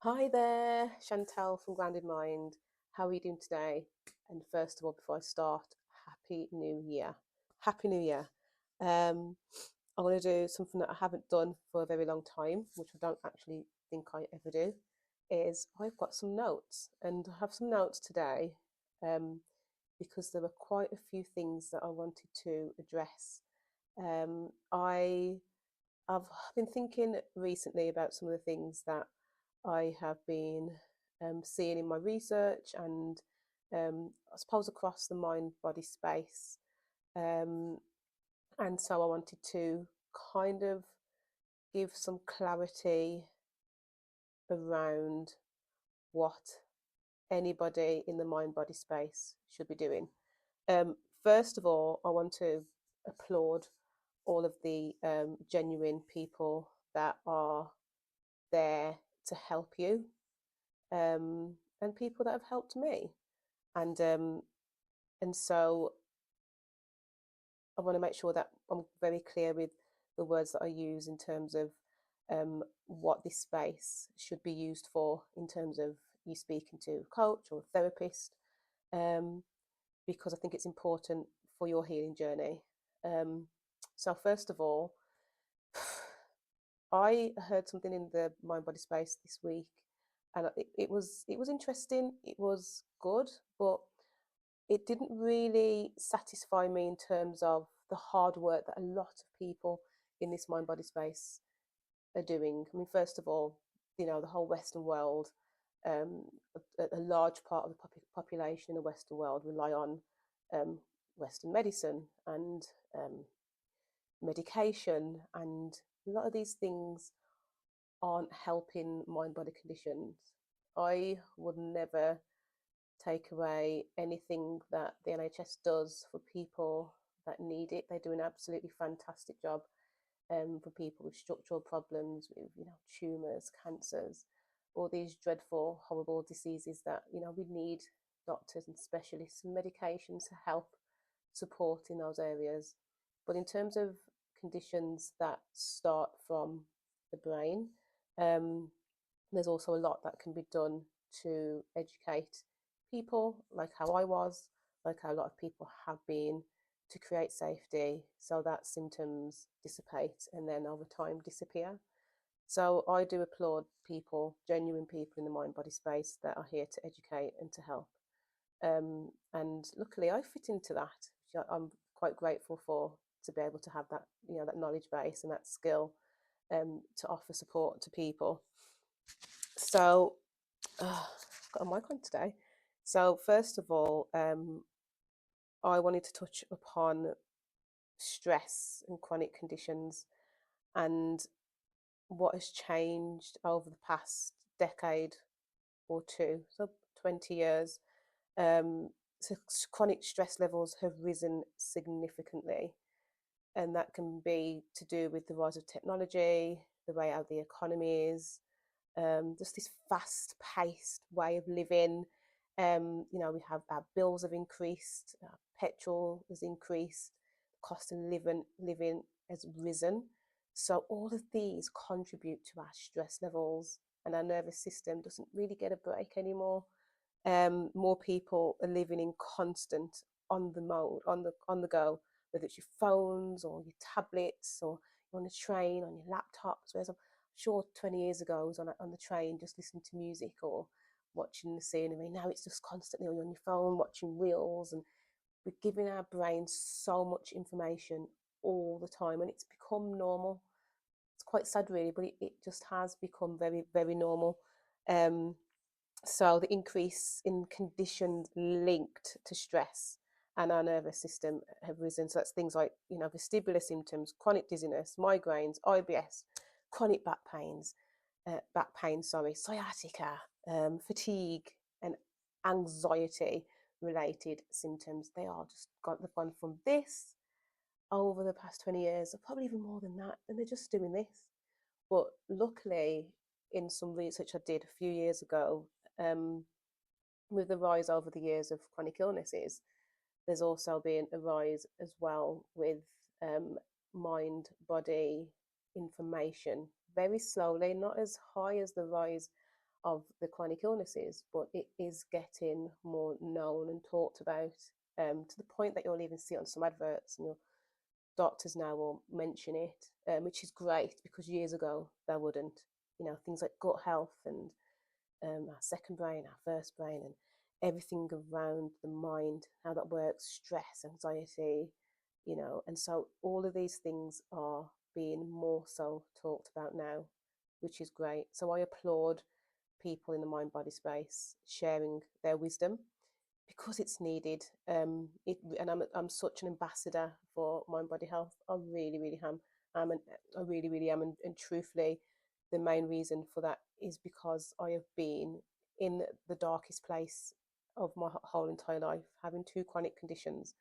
Hi there, Chantal from Grounded Mind. How are you doing today? And first of all, before I start, Happy New Year. Happy New Year. Um, I'm going to do something that I haven't done for a very long time, which I don't actually think I ever do, is I've got some notes. And I have some notes today um, because there were quite a few things that I wanted to address. Um, I I've been thinking recently about some of the things that I have been seeing in my research and I suppose across the mind body space. Um, and so I wanted to kind of give some clarity around what anybody in the mind body space should be doing. Um, First of all, I want to applaud all of the genuine people that are there to help you, and people that have helped me. And so I want to make sure that I'm very clear with the words that I use in terms of what this space should be used for, in terms of you speaking to a coach or a therapist, um, because I think it's important for your healing journey. Um, so first of all, I heard something in the mind body space this week, and it was interesting. It was good, but it didn't really satisfy me in terms of the hard work that a lot of people in this mind body space are doing. I mean, first of all, the whole Western world, um, a large part of the population in the Western world rely on um, Western medicine and um, medication, and a lot of these things aren't helping mind body conditions. I would never take away anything that the NHS does for people that need it. They do an absolutely fantastic job for people with structural problems, with tumours, cancers, all these dreadful, horrible diseases that we need doctors and specialists and medications to help support in those areas. But in terms of conditions that start from the brain, um, there's also a lot that can be done to educate people, like how I was, like how a lot of people have been, to create safety so that symptoms dissipate and then over time disappear. So I do applaud people, genuine people in the mind body space, that are here to educate and to help. And luckily, I fit into that, which I'm quite grateful for, to be able to have that, that knowledge base and that skill to offer support to people. So, I've got a mic on today. So, first of all, I wanted to touch upon stress and chronic conditions and what has changed over the past decade or two, so 20 years. Um, so, chronic stress levels have risen significantly, and that can be to do with the rise of technology, the way how the economy is, just this fast paced way of living. We have our bills have increased, petrol has increased, cost of living has risen. So all of these contribute to our stress levels, and our nervous system doesn't really get a break anymore. More people are living in constant on the mode, on the go, whether it's your phones or your tablets, or you're on a train on your laptops. Whereas I'm sure 20 years ago I was on the train just listening to music or watching the scenery. Now it's just constantly on your phone watching reels, and we're giving our brains so much information all the time, and it's become normal. It's quite sad, really, but it just has become very, very normal. Um, so the increase in conditions linked to stress and our nervous system have risen. So that's things like, vestibular symptoms, chronic dizziness, migraines, IBS, chronic back pain, sorry, sciatica, fatigue, and anxiety related symptoms. They've gone from this over the past 20 years, or probably even more than that, and they're just doing this. But luckily, in some research I did a few years ago, um, with the rise over the years of chronic illnesses, there's also been a rise as well with mind body information, very slowly, not as high as the rise of the chronic illnesses, but it is getting more known and talked about, to the point that you'll even see it on some adverts, and your doctors now will mention it, which is great, because years ago they wouldn't. Things like gut health and our second brain, our first brain, and everything around the mind, how that works, stress, anxiety, and so all of these things are being more so talked about now, which is great. So I applaud people in the mind body space sharing their wisdom, because it's needed. And I'm such an ambassador for mind body health. I really, really am. I really, really am. And truthfully, the main reason for that is because I have been in the darkest place of my whole entire life, having two chronic conditions.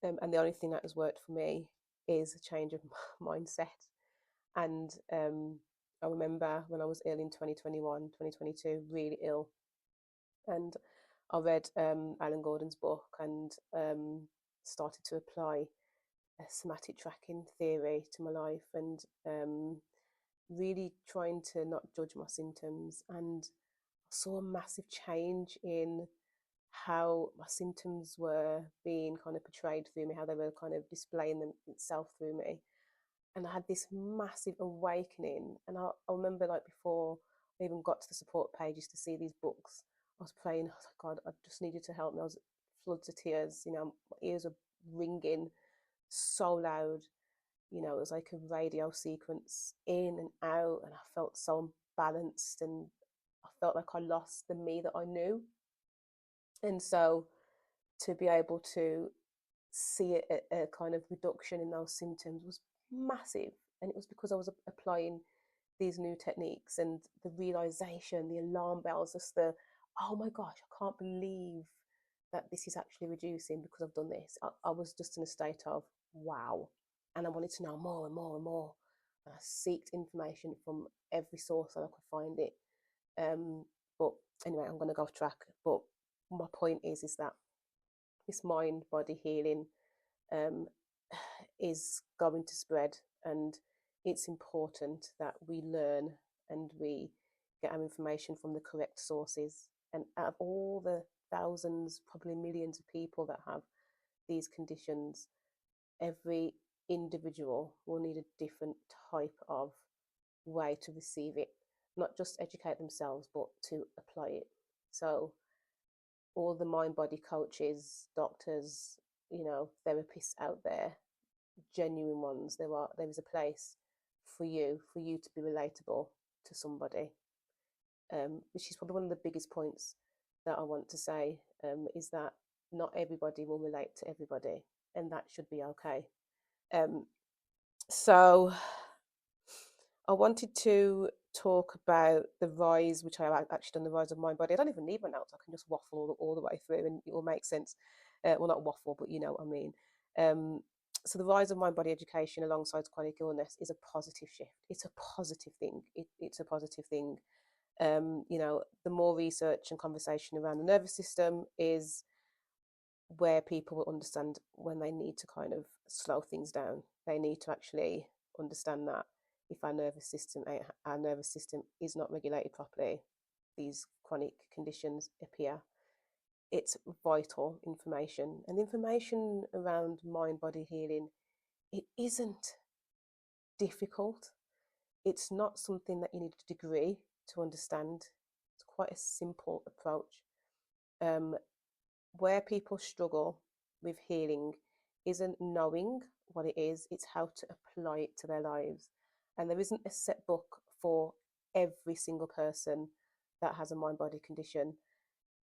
And the only thing that has worked for me is a change of mindset. And I remember when I was ill in 2021, 2022, really ill. And I read Alan Gordon's book, and started to apply a somatic tracking theory to my life, and really trying to not judge my symptoms. And I saw a massive change in how my symptoms were being kind of portrayed through me, how they were kind of displaying themselves through me. And I had this massive awakening. And I remember, like, before I even got to the support pages to see these books, I was praying. I was like, God, I just needed to help me. I was floods of tears. My ears were ringing so loud. It was like a radio sequence in and out, and I felt so unbalanced, and I felt like I lost the me that I knew. And so to be able to see a kind of reduction in those symptoms was massive. And it was because I was applying these new techniques, and the realization, the alarm bells, just oh my gosh, I can't believe that this is actually reducing because I've done this. I was just in a state of wow. And I wanted to know more and more and more. And I sought information from every source that I could find it. But anyway, I'm going to go off track. But my point is that this mind body healing um, is going to spread, and it's important that we learn and we get our information from the correct sources. And out of all the thousands, probably millions of people that have these conditions, every individual will need a different type of way to receive it, not just educate themselves, but to apply it. So all the mind body coaches, doctors, therapists out there, genuine ones, there is a place for you to be relatable to somebody, which is probably one of the biggest points that I want to say, is that not everybody will relate to everybody, and that should be okay. So I wanted to talk about the rise, which I've actually done, the rise of mind body. I don't even need my notes. I can just waffle all the way through, and it will make sense. Well, not waffle, but you know what I mean. So the rise of mind body education alongside chronic illness is a positive shift. It's a positive thing. It's a positive thing. The more research and conversation around the nervous system is where people will understand when they need to kind of slow things down. They need to actually understand that if our nervous system is not regulated properly, these chronic conditions appear. It's vital information, and information around mind body healing, it isn't difficult. It's not something that you need a degree to understand. It's quite a simple approach. Where people struggle with healing isn't knowing what it is, it's how to apply it to their lives. And there isn't a set book for every single person that has a mind body condition.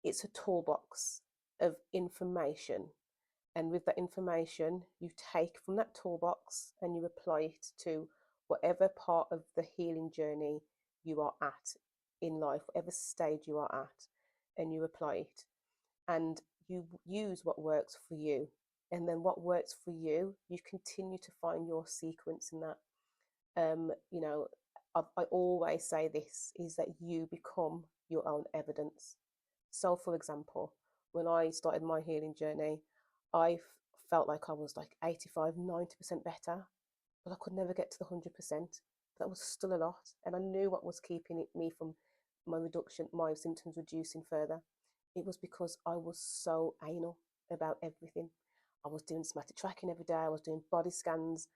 It's a toolbox of information. And with that information, you take from that toolbox and you apply it to whatever part of the healing journey you are at in life, whatever stage you are at, and you apply it. And you use what works for you. And then what works for you, you continue to find your sequence in that. I always say this, is that you become your own evidence. So, for example, when I started my healing journey, I felt like I was like 85, 90% better, but I could never get to the 100%. That was still a lot. And I knew what was keeping me from my symptoms reducing further, it was because I was so anal about everything. I was doing somatic tracking every day. I was doing body scans.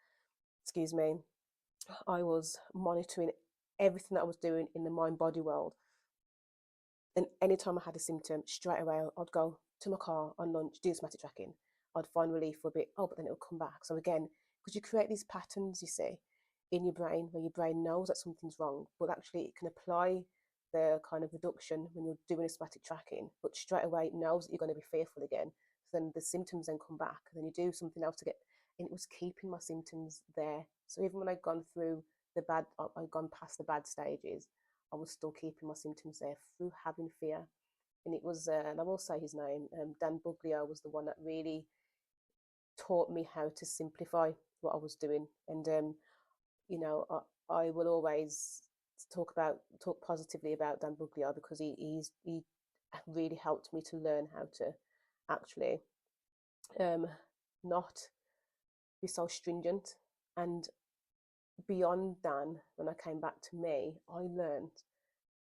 Excuse me. I was monitoring everything that I was doing in the mind body world. And anytime I had a symptom, straight away I'd go to my car on lunch, do somatic tracking. I'd find relief for a bit. Oh, but then it'll come back. So again, because you create these patterns, you see, in your brain where your brain knows that something's wrong, but actually it can apply the kind of reduction when you're doing a somatic tracking, but straight away it knows that you're going to be fearful again. So then the symptoms then come back, and then you do something else to get, and it was keeping my symptoms there. So even when I'd gone through I'd gone past the bad stages, I was still keeping my symptoms there through having fear. And it was, and I will say his name, Dan Buglio was the one that really taught me how to simplify what I was doing. And you know, I will always talk positively about Dan Buglio because he really helped me to learn how to actually um, not be so stringent. And beyond Dan, when I came back to me, I learned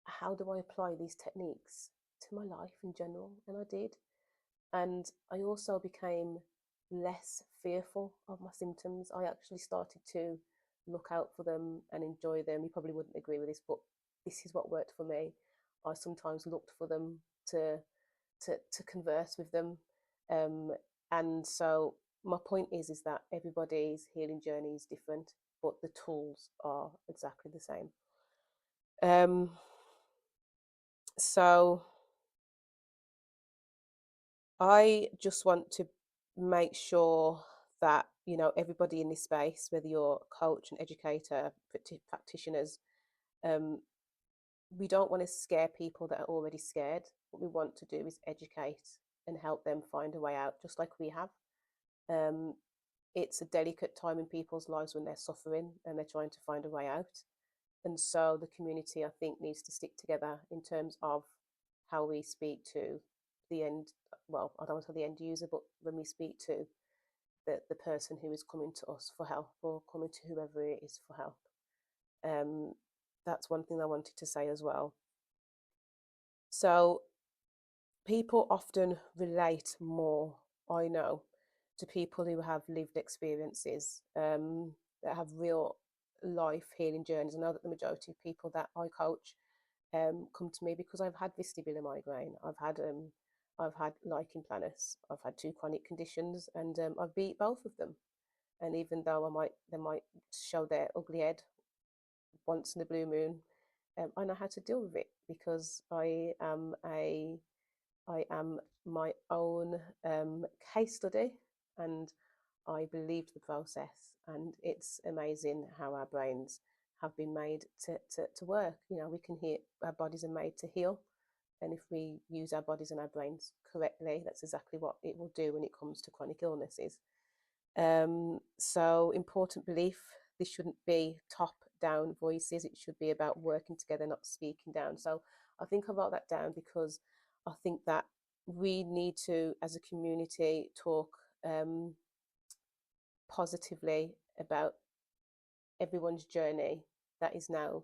how do I apply these techniques to my life in general, and I did. And I also became less fearful of my symptoms. I actually started to look out for them and enjoy them. You probably wouldn't agree with this, but this is what worked for me. I sometimes looked for them to to converse with them, um, and so my point is that everybody's healing journey is different, but the tools are exactly the same. Um, so I just want to make sure that, you know, everybody in this space, whether you're a coach, an educator, practitioners, um, we don't want to scare people that are already scared. What we want to do is educate and help them find a way out, just like we have. Um, it's a delicate time in people's lives when they're suffering and they're trying to find a way out. And so the community, I think, needs to stick together in terms of how we speak to the end, well, I don't want to say the end user, but when we speak to the person who is coming to us for help or coming to whoever it is for help. Um, that's one thing I wanted to say as well. So people often relate more, I know, to people who have lived experiences, that have real life healing journeys. I know that the majority of people that I coach come to me because I've had vestibular migraine, I've had lichen planus, I've had two chronic conditions, and I've beat both of them. And even though they might show their ugly head once in a blue moon, I know how to deal with it because I am my own case study, and I believed the process. And it's amazing how our brains have been made to work. You know, we can hear our bodies are made to heal. And if we use our bodies and our brains correctly, that's exactly what it will do when it comes to chronic illnesses. So, important belief, this shouldn't be top down voices, it should be about working together, not speaking down. So, I think I wrote that down because I think that we need to, as a community, talk positively about everyone's journey that is now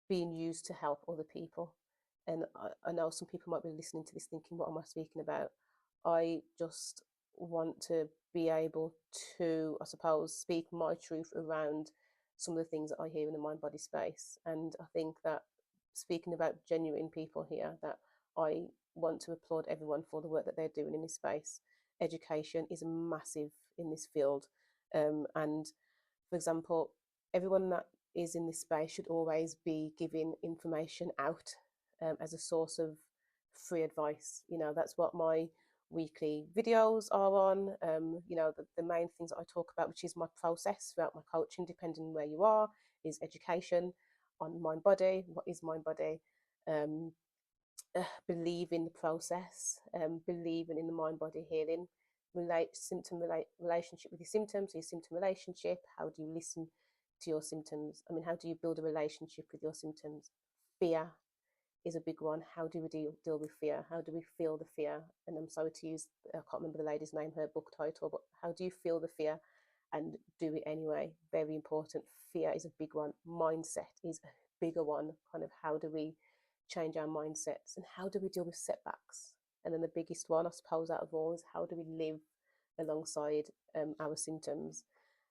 being used to help other people. And I know some people might be listening to this thinking, what am I speaking about? I just want to be able to, I suppose, speak my truth around some of the things that I hear in the mind body space. And I think that speaking about genuine people here, that I want to applaud everyone for the work that they're doing in this space. Education is massive in this field. And for example, everyone that is in this space should always be giving information out as a source of free advice. You know, that's what my weekly videos are on. You know, the main things that I talk about, which is my process throughout my coaching, depending on where you are, is education on mind body. What is mind body? Um, believe in the process, believing in the mind body healing, relationship with your symptoms, your symptom relationship. How do you listen to your symptoms? I mean, how do you build a relationship with your symptoms? Fear is a big one. How do we deal with fear? How do we feel the fear? And I'm sorry to use, I can't remember the lady's name, her book title, but how do you feel the fear and do it anyway? Very important. Fear is a big one. Mindset is a bigger one, kind of how do we change our mindsets and how do we deal with setbacks? And then the biggest one, I suppose, out of all is how do we live alongside our symptoms?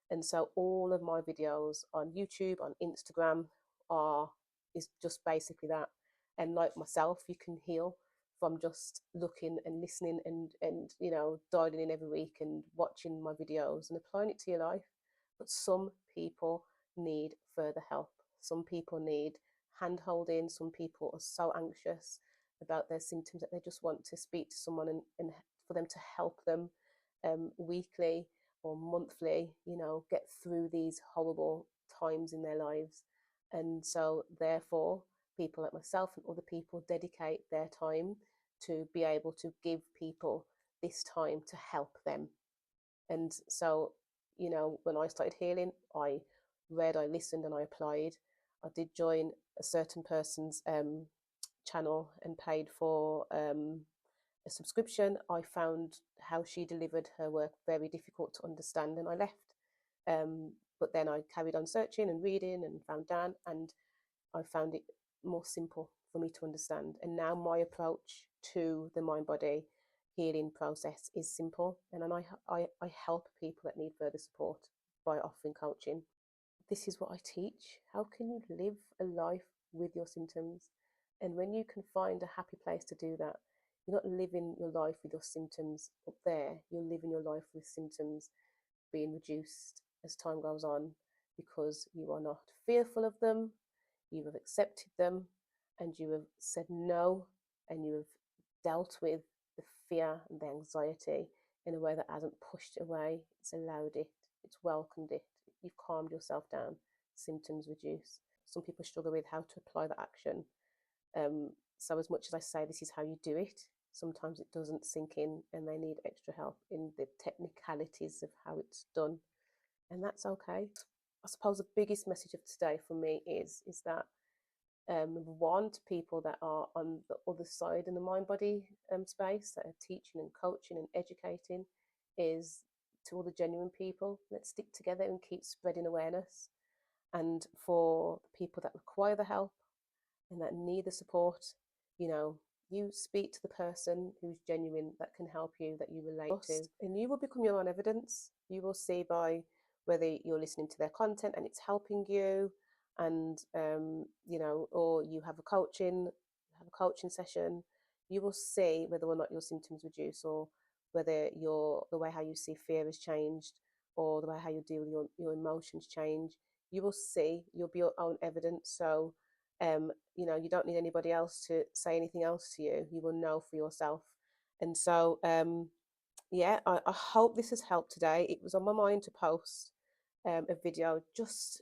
And so all of my videos on YouTube, on Instagram, are is just basically that. And like myself, you can heal from just looking and listening and dialing in every week and watching my videos and applying it to your life. But some people need further help. Some people need hand holding. Some people are so anxious about their symptoms that they just want to speak to someone and for them to help them weekly or monthly, get through these horrible times in their lives. And so, therefore, people like myself and other people dedicate their time to be able to give people this time to help them. And so, when I started healing, I read, I listened, and I applied. I did join a certain person's channel and paid for a subscription. I found how she delivered her work very difficult to understand, and I left. But then I carried on searching and reading and found Dan, and I found it more simple for me to understand. And now my approach to the mind body healing process is simple, and then I help people that need further support by offering coaching. This is what I teach. How can you live a life with your symptoms? And when you can find a happy place to do that, you're not living your life with your symptoms up there, you're living your life with symptoms being reduced as time goes on because you are not fearful of them, you have accepted them, and you have said no, and you have dealt with the fear and the anxiety in a way that hasn't pushed it away. It's allowed it, it's welcomed it, you've calmed yourself down, symptoms reduce. Some people struggle with how to apply the action. So as much as I say this is how you do it, sometimes it doesn't sink in and they need extra help in the technicalities of how it's done. And that's okay. I suppose the biggest message of today for me is that one, to people that are on the other side in the mind body space, that are teaching and coaching and educating, is to all the genuine people, let's stick together and keep spreading awareness. And for the people that require the help and that need the support, you speak to the person who's genuine, that can help you, that you relate to, and you will become your own evidence. You will see by whether you're listening to their content and it's helping you, and or you have a coaching session. You will see whether or not your symptoms reduce, or whether the way how you see fear has changed, or the way how you deal with your emotions change. You will see. You'll be your own evidence. So you don't need anybody else to say anything else to you. You will know for yourself. And so I hope this has helped today. It was on my mind to post a video just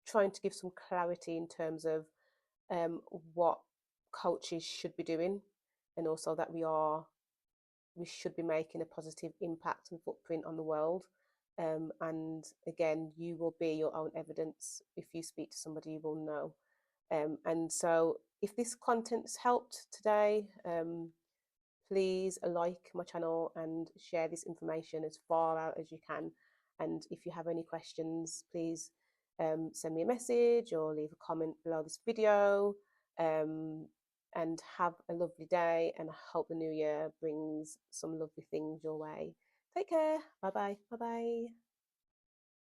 trying to give some clarity in terms of what coaches should be doing, and also that we should be making a positive impact and footprint on the world. And again, you will be your own evidence. If you speak to somebody, you will know. And so if this content's helped today, please like my channel and share this information as far out as you can. And if you have any questions, please send me a message or leave a comment below this video. And have a lovely day, and I hope the new year brings some lovely things your way. Take care. Bye bye. Bye bye.